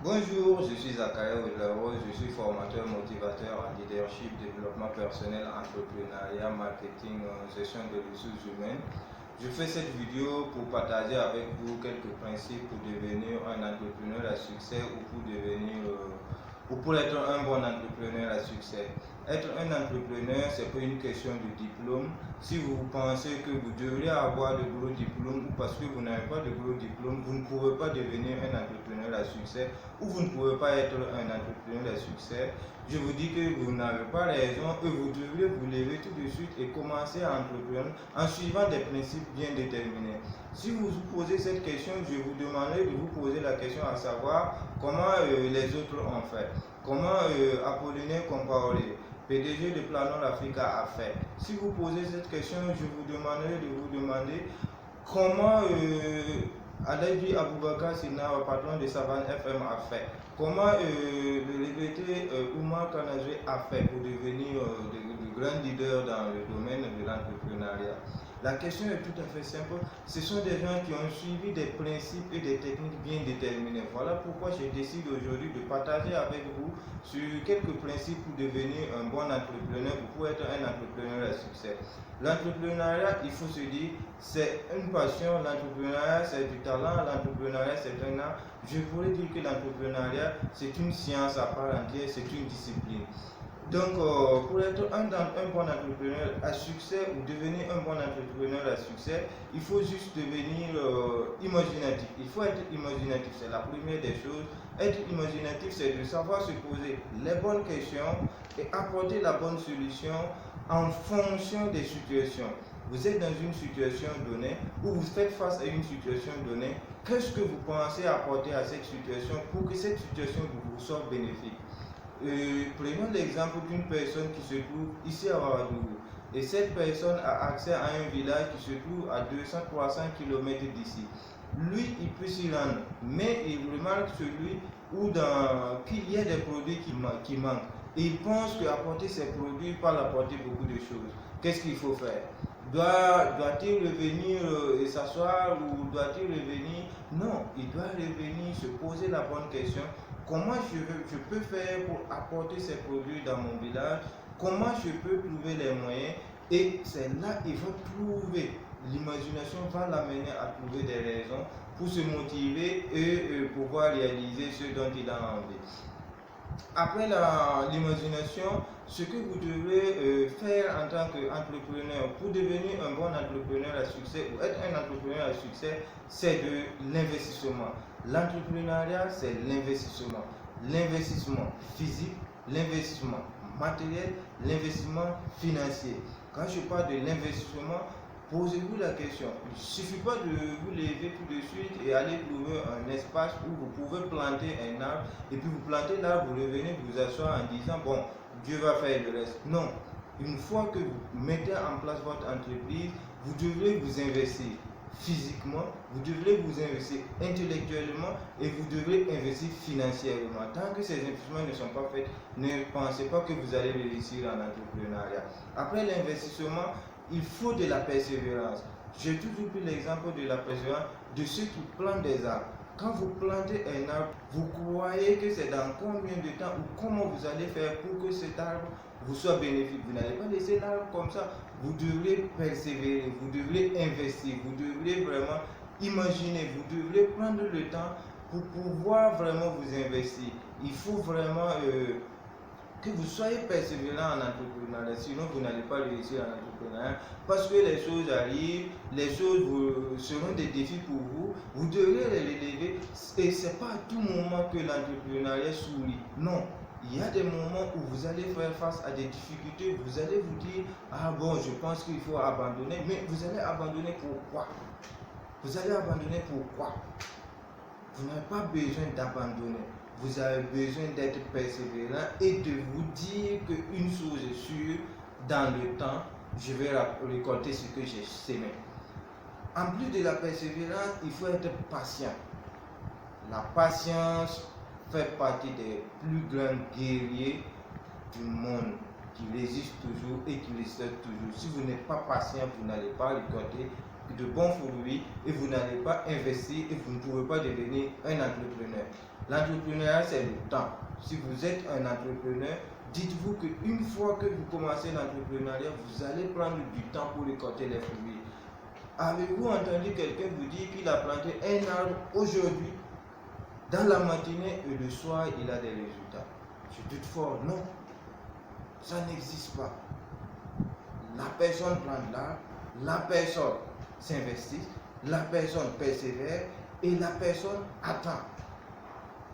Bonjour, je suis Zakaria Ouedraogo, je suis formateur motivateur en leadership, développement personnel, entrepreneuriat, marketing, gestion des ressources humaines. Je fais cette vidéo pour partager avec vous quelques principes pour devenir un entrepreneur à succès ou pour être un bon entrepreneur à succès. Être un entrepreneur, c'est pas une question de diplôme. Si vous pensez que vous devriez avoir de gros diplômes ou parce que vous n'avez pas de gros diplômes, vous ne pouvez pas devenir un entrepreneur à succès ou vous ne pouvez pas être un entrepreneur à succès. Je vous dis que vous n'avez pas raison et vous devriez vous lever tout de suite et commencer à entreprendre en suivant des principes bien déterminés. Si vous vous posez cette question, je vous demanderai de vous poser la question à savoir comment les autres ont fait. Comment Apollinaire Compaoré, PDG de Planon Africa, a fait. Si vous posez cette question, je vous demanderai de vous demander comment Aladji Aboubakar Sina, patron de Savane FM, a fait. Comment le regretté Oumar Kanazé a fait pour devenir de grands leaders dans le domaine de l'entrepreneuriat. La question est tout à fait simple. Ce sont des gens qui ont suivi des principes et des techniques bien déterminés. Voilà pourquoi je décide aujourd'hui de partager avec vous sur quelques principes pour devenir un bon entrepreneur ou pour être un entrepreneur à succès. L'entrepreneuriat, il faut se dire, c'est une passion. L'entrepreneuriat, c'est du talent. L'entrepreneuriat, c'est un art. Je pourrais dire que l'entrepreneuriat, c'est une science à part entière, c'est une discipline. Donc, pour être un bon entrepreneur à succès ou devenir un bon entrepreneur à succès, il faut juste devenir imaginatif. Il faut être imaginatif, c'est la première des choses. Être imaginatif, c'est de savoir se poser les bonnes questions et apporter la bonne solution en fonction des situations. Vous êtes dans une situation donnée ou vous faites face à une situation donnée. Qu'est-ce que vous pensez apporter à cette situation pour que cette situation vous soit bénéfique? Prenons l'exemple d'une personne qui se trouve ici à Ouagadougou et cette personne a accès à un village qui se trouve à 200-300 km d'ici. Lui, il peut s'y rendre, mais il remarque celui qu'il y a des produits qui manquent. Et il pense qu'apporter ces produits peut apporter beaucoup de choses. Qu'est-ce qu'il faut faire? Doit-il revenir et s'asseoir ou doit-il revenir? Non, il doit revenir, se poser la bonne question. Comment je peux faire pour apporter ces produits dans mon village? Comment je peux trouver les moyens? Et c'est là qu'il va trouver. L'imagination va l'amener à trouver des raisons pour se motiver et pouvoir réaliser ce dont il a envie. Après l'imagination, ce que vous devez faire en tant qu'entrepreneur pour devenir un bon entrepreneur à succès ou être un entrepreneur à succès, c'est de l'investissement. L'entrepreneuriat, c'est l'investissement. L'investissement physique, l'investissement matériel, l'investissement financier. Quand je parle de l'investissement, posez-vous la question. Il ne suffit pas de vous lever tout de suite et aller trouver un espace où vous pouvez planter un arbre et puis vous plantez l'arbre, vous revenez vous asseoir en disant bon, Dieu va faire le reste. Non. Une fois que vous mettez en place votre entreprise, vous devrez vous investir physiquement, vous devrez vous investir intellectuellement et vous devrez investir financièrement. Tant que ces investissements ne sont pas faits, ne pensez pas que vous allez réussir en entrepreneuriat. Après l'investissement, il faut de la persévérance. J'ai toujours pris l'exemple de la persévérance de ceux qui plantent des arbres. Quand vous plantez un arbre, vous croyez que c'est dans combien de temps ou comment vous allez faire pour que cet arbre vous soit bénéfique. Vous n'allez pas laisser l'arbre comme ça. Vous devrez persévérer, vous devrez investir, vous devrez vraiment imaginer, vous devrez prendre le temps pour pouvoir vraiment vous investir. Il faut vraiment que vous soyez persévérant en entrepreneuriat, sinon vous n'allez pas réussir en entrepreneuriat parce que les choses arrivent, les choses seront des défis pour vous, vous devrez les relever et ce n'est pas à tout moment que l'entrepreneuriat sourit. Non, il y a des moments où vous allez faire face à des difficultés, vous allez vous dire ah bon, je pense qu'il faut abandonner, mais vous allez abandonner pourquoi? Vous allez abandonner pourquoi? Vous n'avez pas besoin d'abandonner. Vous avez besoin d'être persévérant et de vous dire qu'une chose est sûre, dans le temps, je vais récolter ce que j'ai sémé. En plus de la persévérance, il faut être patient. La patience fait partie des plus grands guerriers du monde, qui résistent toujours et qui résistent toujours. Si vous n'êtes pas patient, vous n'allez pas récolter de bons fruits et vous n'allez pas investir et vous ne pouvez pas devenir un entrepreneur. L'entrepreneuriat, c'est le temps. Si vous êtes un entrepreneur, dites-vous qu'une fois que vous commencez l'entrepreneuriat, vous allez prendre du temps pour récolter les fruits. Avez-vous entendu quelqu'un vous dire qu'il a planté un arbre aujourd'hui, dans la matinée et le soir, il a des résultats? Je doute fort, non. Ça n'existe pas. La personne prend l'arbre, la personne s'investit, la personne persévère et la personne attend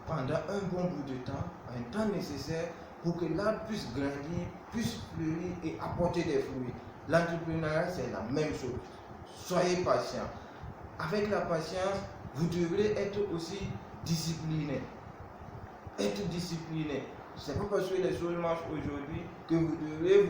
pendant un bon bout de temps, un temps nécessaire pour que l'arbre puisse grandir, puisse fleurir et apporter des fruits. L'entrepreneuriat, c'est la même chose. Soyez patient. Avec la patience, vous devrez être aussi discipliné. Être discipliné. Ce n'est pas parce que les choses marchent aujourd'hui que vous devez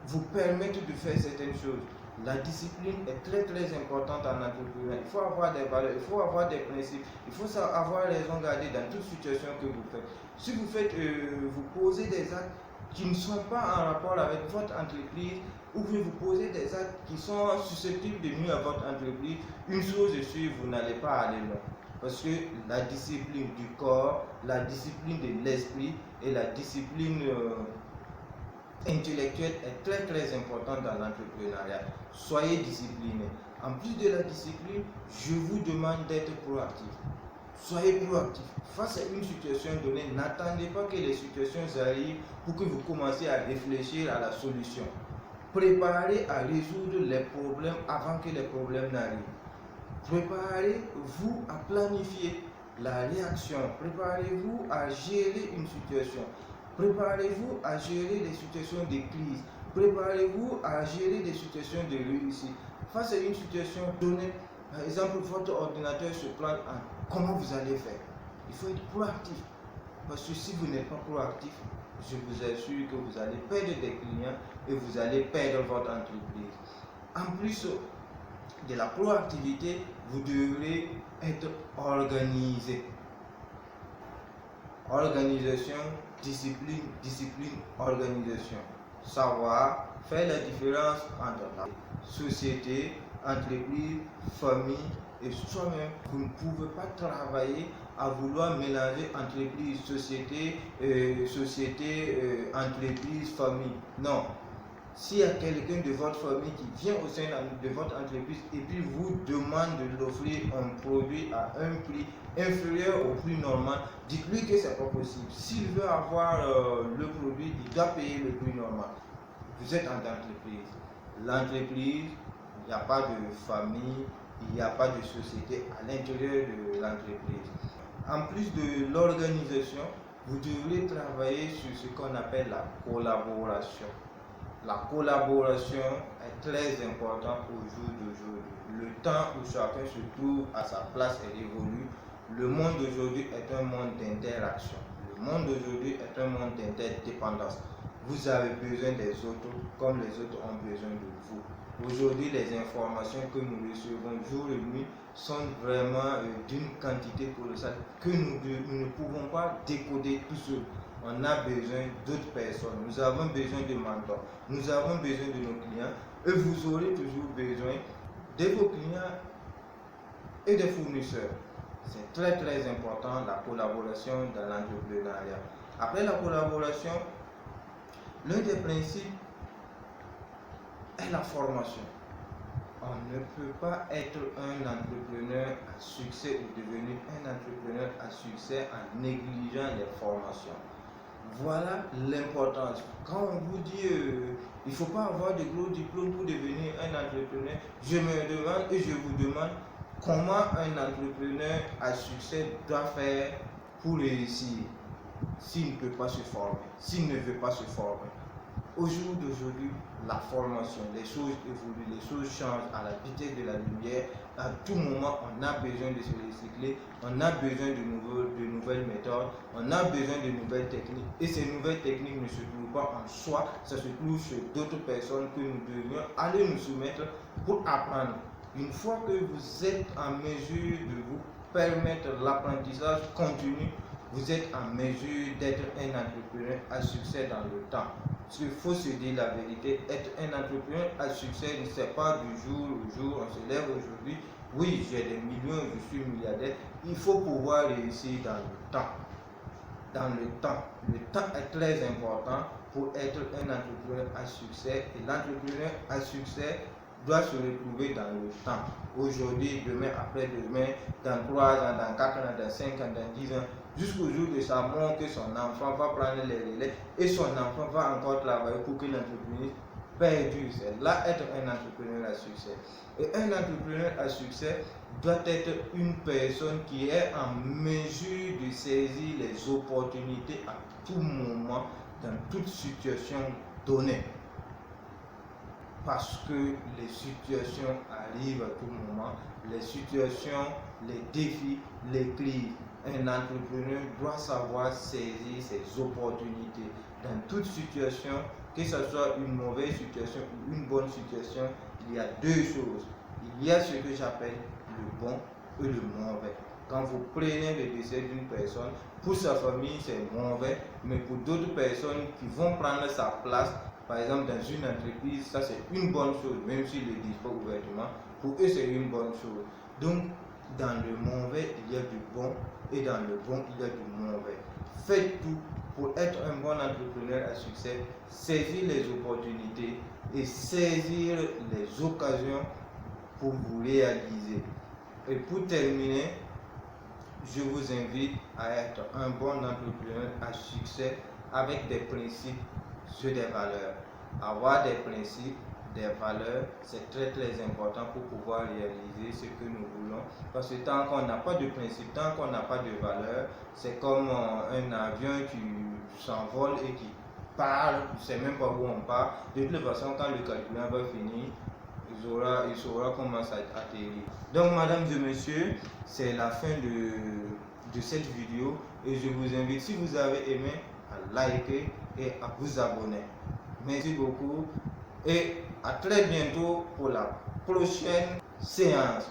vous permettre de faire certaines choses. La discipline est très importante en entrepreneuriat. Il faut avoir des valeurs, il faut avoir des principes, il faut avoir raison garder dans toute situation que vous faites. Si vous faites, vous posez des actes qui ne sont pas en rapport avec votre entreprise, ou que vous posez des actes qui sont susceptibles de nuire à votre entreprise, une chose est sûre, vous n'allez pas aller loin. Parce que la discipline du corps, la discipline de l'esprit et la discipline intellectuelle est très importante dans l'entrepreneuriat. Soyez disciplinés. En plus de la discipline, je vous demande d'être proactif. Soyez proactif. Face à une situation donnée, n'attendez pas que les situations arrivent pour que vous commenciez à réfléchir à la solution. Préparez à résoudre les problèmes avant que les problèmes n'arrivent. Préparez-vous à planifier la réaction. Préparez-vous à gérer une situation. Préparez-vous à gérer les situations de crise. Préparez-vous à gérer des situations de réussite. Face à une situation donnée, par exemple, votre ordinateur se plante, comment vous allez faire? Il faut être proactif. Parce que si vous n'êtes pas proactif, je vous assure que vous allez perdre des clients et vous allez perdre votre entreprise. En plus de la proactivité, vous devrez être organisé. Organisation, discipline, organisation. Savoir faire la différence entre la société, entreprise, famille et soi-même. Vous ne pouvez pas travailler à vouloir mélanger entreprise, société, entreprise, famille. Non. S'il y a quelqu'un de votre famille qui vient au sein de votre entreprise et puis vous demande de l'offrir un produit à un prix inférieur au prix normal, dites-lui que ce n'est pas possible. S'il veut avoir le produit, il doit payer le prix normal. Vous êtes en entreprise. L'entreprise, il n'y a pas de famille, il n'y a pas de société à l'intérieur de l'entreprise. En plus de l'organisation, vous devrez travailler sur ce qu'on appelle la collaboration. La collaboration est très importante au jour d'aujourd'hui. Le temps où chacun se trouve à sa place est révolu. Le monde d'aujourd'hui est un monde d'interaction. Le monde d'aujourd'hui est un monde d'interdépendance. Vous avez besoin des autres comme les autres ont besoin de vous. Aujourd'hui, les informations que nous recevons jour et nuit sont vraiment d'une quantité colossale que nous ne pouvons pas décoder tout seul. On a besoin d'autres personnes, nous avons besoin de mentors, nous avons besoin de nos clients et vous aurez toujours besoin de vos clients et des fournisseurs. C'est très important la collaboration dans l'entrepreneuriat. Après la collaboration, l'un des principes est la formation. On ne peut pas être un entrepreneur à succès ou devenir un entrepreneur à succès en négligeant les formations. Voilà l'importance. Quand on vous dit il ne faut pas avoir de gros diplômes pour devenir un entrepreneur, je me demande et je vous demande comment un entrepreneur à succès doit faire pour réussir s'il ne peut pas se former, s'il ne veut pas se former. Au jour d'aujourd'hui, la formation, les choses évoluent, les choses changent à la vitesse de la lumière. À tout moment, on a besoin de se recycler, on a besoin de nouvelles méthodes, on a besoin de nouvelles techniques. Et ces nouvelles techniques ne se trouvent pas en soi, ça se trouve chez d'autres personnes que nous devions aller nous soumettre pour apprendre. Une fois que vous êtes en mesure de vous permettre l'apprentissage continu, vous êtes en mesure d'être un entrepreneur à succès dans le temps. Parce qu'il faut se dire la vérité, être un entrepreneur à succès ne c'est pas du jour au jour, on se lève aujourd'hui, oui j'ai des millions, je suis milliardaire. Il faut pouvoir réussir dans le temps. Dans le temps. Le temps est très important pour être un entrepreneur à succès. Et l'entrepreneur à succès doit se retrouver dans le temps. Aujourd'hui, demain, après-demain, dans 3 ans, dans 4 ans, dans 5 ans, dans 10 ans, jusqu'au jour de sa mort que son enfant va prendre les relais et son enfant va encore travailler pour que l'entreprise perdure. C'est là être un entrepreneur à succès. Et un entrepreneur à succès doit être une personne qui est en mesure de saisir les opportunités à tout moment, dans toute situation donnée. Parce que les situations arrivent à tout moment, les situations, les défis, les crises. Un entrepreneur doit savoir saisir ses opportunités dans toute situation, que ce soit une mauvaise situation ou une bonne situation. Il y a deux choses. Il y a ce que j'appelle le bon et le mauvais. Quand vous prenez le décès d'une personne, pour sa famille c'est mauvais, mais pour d'autres personnes qui vont prendre sa place, par exemple dans une entreprise, ça c'est une bonne chose, même s'ils ne le disent pas ouvertement, pour eux c'est une bonne chose. Donc dans le mauvais il y a du bon et dans le bon il y a du mauvais. Faites tout pour être un bon entrepreneur à succès, saisir les opportunités et saisir les occasions pour vous réaliser. Et pour terminer, je vous invite à être un bon entrepreneur à succès avec des principes et des valeurs. Avoir des principes, des valeurs, c'est très important pour pouvoir réaliser ce que nous voulons. Parce que tant qu'on n'a pas de principes, tant qu'on n'a pas de valeurs, c'est comme un avion qui s'envole et qui part, on ne sait même pas où on part. De toute façon, quand le carburant va finir, il saura comment ça atterrir. Donc madame et messieurs, c'est la fin de cette vidéo et je vous invite, si vous avez aimé, à liker et à vous abonner. Merci beaucoup et à très bientôt pour la prochaine séance.